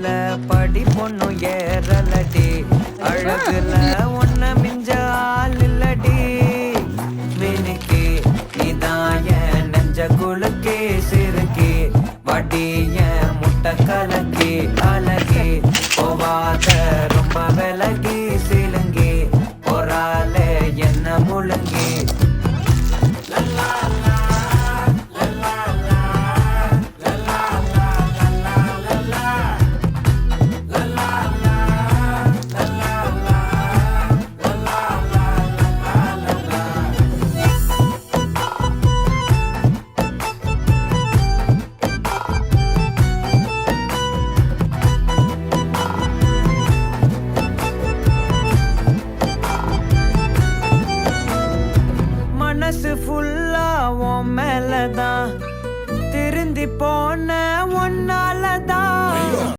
பள்ளியில படி பொண்ணும் ஏறலடி அழகுல ஒன்ன மிஞ்ச ஆள் இல்லடி மினுக்கி இதான் என் நெஞ்ச குலுக்கி சிறுக்கி வடி என் முட்டை கலக்கி அழகி போவாத ரொம்ப விலகி